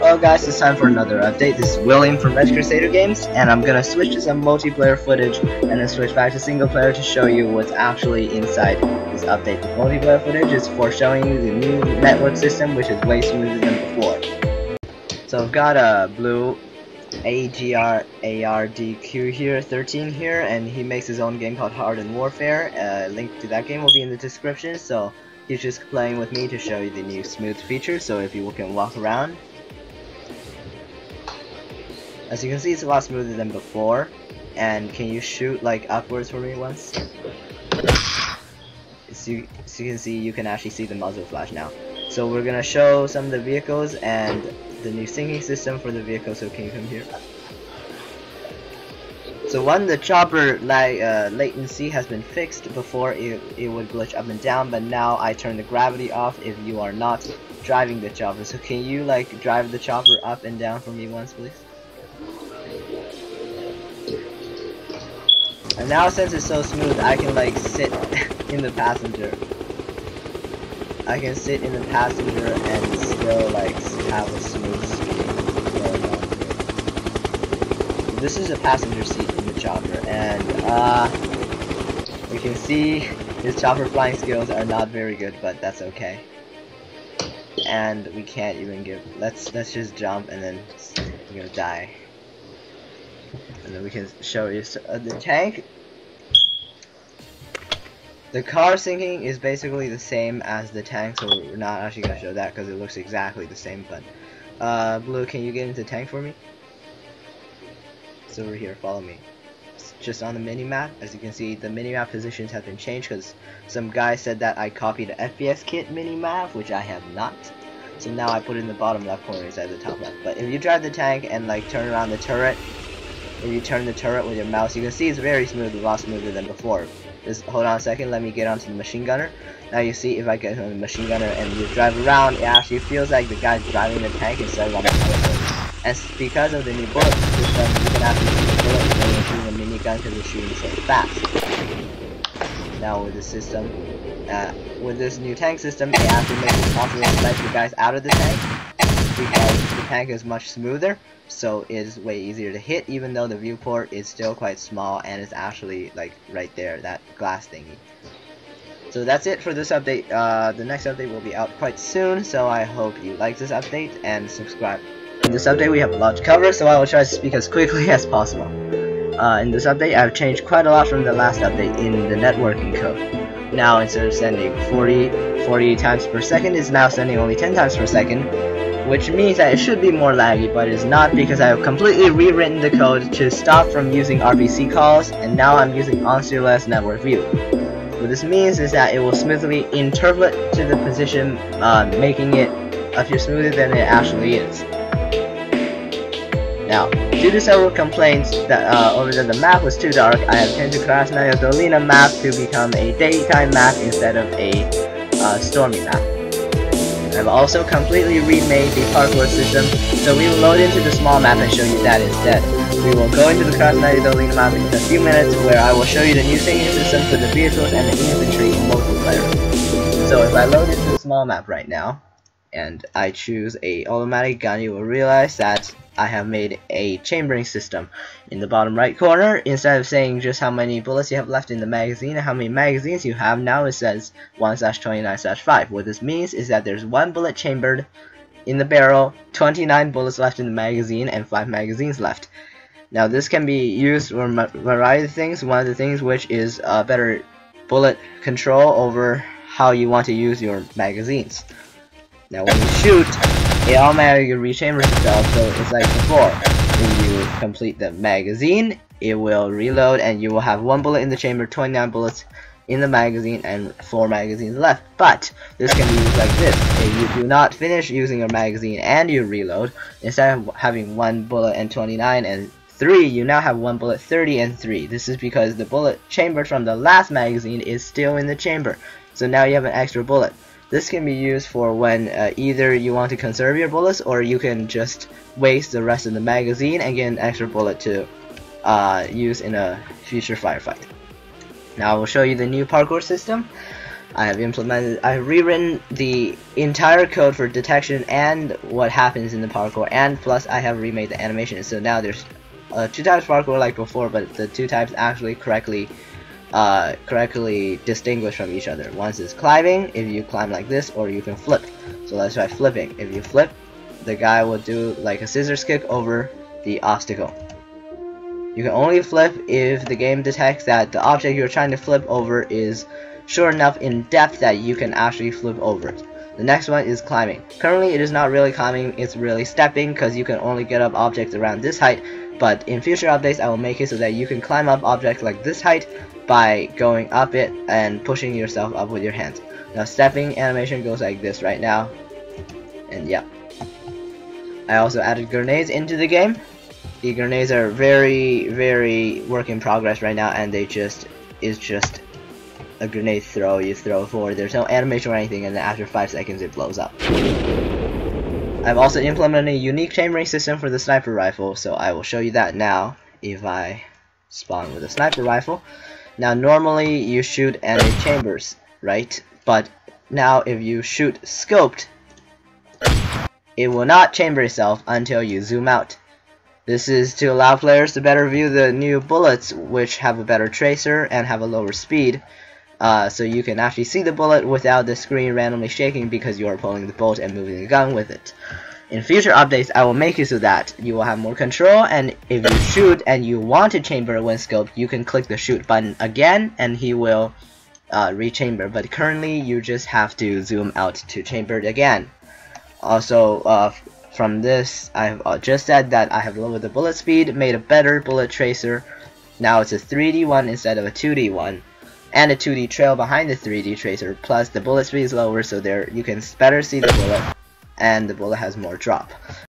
Hello guys, it's time for another update. This is William from Red Crusader Games, and I'm gonna switch to some multiplayer footage and then switch back to single player to show you what's actually inside this update. The multiplayer footage is for showing you the new network system, which is way smoother than before. So I've got a blue AGRARDQ here, 13 here, and he makes his own game called Hardened Warfare. Link to that game will be in the description, so he's just playing with me to show you the new smooth feature, so if you can walk around. As you can see, it's a lot smoother than before. And can you shoot like upwards for me once? So you can see, you can actually see the muzzle flash now. So we're gonna show some of the vehicles and the new syncing system for the vehicle, so can you come here? So the chopper latency has been fixed. Before it would glitch up and down, but now I turn the gravity off if you are not driving the chopper. So can you like drive the chopper up and down for me once, please? And now since it's so smooth, I can like sit in the passenger. I can sit in the passenger and still like have a smooth speed going on here. This is a passenger seat in the chopper, and we can see his chopper flying skills are not very good, but that's okay. And we can't even give. Let's just jump, and then we're gonna die. And then we can show you the tank. The car syncing is basically the same as the tank, so we're not actually gonna show that because it looks exactly the same. But Blue, can you get into the tank for me? It's over here. Follow me. It's just on the mini map. As you can see, the mini map positions have been changed because some guy said that I copied the FPS kit mini map, which I have not. So now I put it in the bottom left corner instead of the top left. But if you drive the tank and like turn around the turret, if you turn the turret with your mouse, you can see it's very smooth, a lot smoother than before. Just hold on a second, let me get onto the machine gunner. Now you see if I get on the machine gunner and you drive around, it actually feels like the guy's driving the tank instead of on the person. And because of the new bullet system, you can actually see the bullets when you're shooting a minigun because it's shooting so fast. Now with this system, with this new tank system, it actually makes it possible to snipe the guys out of the tank, because the tank is much smoother, so it is way easier to hit, even though the viewport is still quite small and it's actually like right there, that glass thingy. So that's it for this update. The next update will be out quite soon, so I hope you like this update and subscribe. In this update we have a lot to cover, so I will try to speak as quickly as possible. In this update I've changed quite a lot from the last update in the networking code. Now instead of sending 40 times per second, it's now sending only 10 times per second, which means that it should be more laggy, but it is not, because I have completely rewritten the code to stop from using RPC calls, and now I'm using on-serialized network view. What this means is that it will smoothly interpolate to the position, making it appear smoother than it actually is. Now, due to several complaints that over that the map was too dark, I have changed the Krasnaya Dolina map to become a daytime map instead of a stormy map. I've also completely remade the parkour system, so we will load into the small map and show you that instead. We will go into the Krasnaya Dolina map in a few minutes, where I will show you the new syncing system for the vehicles and the infantry multiplayer. So if I load into the small map right now, and I choose a automatic gun, you will realize that I have made a chambering system. In the bottom right corner, instead of saying just how many bullets you have left in the magazine and how many magazines you have, now it says 1/29/5. What this means is that there's 1 bullet chambered in the barrel, 29 bullets left in the magazine, and 5 magazines left. Now this can be used for a variety of things. One of the things which is better bullet control over how you want to use your magazines. Now when you shoot, it automatically rechambers itself, so it's like before. When you complete the magazine, it will reload and you will have 1 bullet in the chamber, 29 bullets in the magazine, and 4 magazines left. But this can be used like this. If you do not finish using your magazine and you reload, instead of having 1 bullet and 29 and 3, you now have 1 bullet, 30 and 3. This is because the bullet chambered from the last magazine is still in the chamber. So now you have an extra bullet. This can be used for when either you want to conserve your bullets, or you can just waste the rest of the magazine and get an extra bullet to use in a future firefight. Now I will show you the new parkour system. I've rewritten the entire code for detection and what happens in the parkour, and plus I have remade the animation. So now there's 2 types of parkour like before, but the 2 types actually correctly distinguish from each other. One is climbing, if you climb like this, or you can flip. So let's try flipping. If you flip, the guy will do like a scissors kick over the obstacle. You can only flip if the game detects that the object you're trying to flip over is short enough in depth that you can actually flip over it. The next one is climbing. Currently it is not really climbing, it's really stepping, because you can only get up objects around this height, but in future updates I will make it so that you can climb up objects like this height by going up it and pushing yourself up with your hands. Now stepping animation goes like this right now, and yeah. I also added grenades into the game. The grenades are very work in progress right now, and it's just a grenade throw. You throw it forward, there's no animation or anything, and then after 5 seconds it blows up. I've also implemented a unique chambering system for the sniper rifle, so I will show you that now if I spawn with a sniper rifle. Now normally you shoot and it chambers, right? But now if you shoot scoped, it will not chamber itself until you zoom out. This is to allow players to better view the new bullets, which have a better tracer and have a lower speed, so you can actually see the bullet without the screen randomly shaking because you are pulling the bolt and moving the gun with it. In future updates, I will make it so that you will have more control, and if you shoot and you want to chamber when scoped, you can click the shoot button again and he will rechamber, but currently you just have to zoom out to chamber it again. Also, from this, I've just said that I have lowered the bullet speed, made a better bullet tracer. Now it's a 3D one instead of a 2D one, and a 2D trail behind the 3D tracer, plus the bullet speed is lower, so there you can better see the bullet, and the bullet has more drop.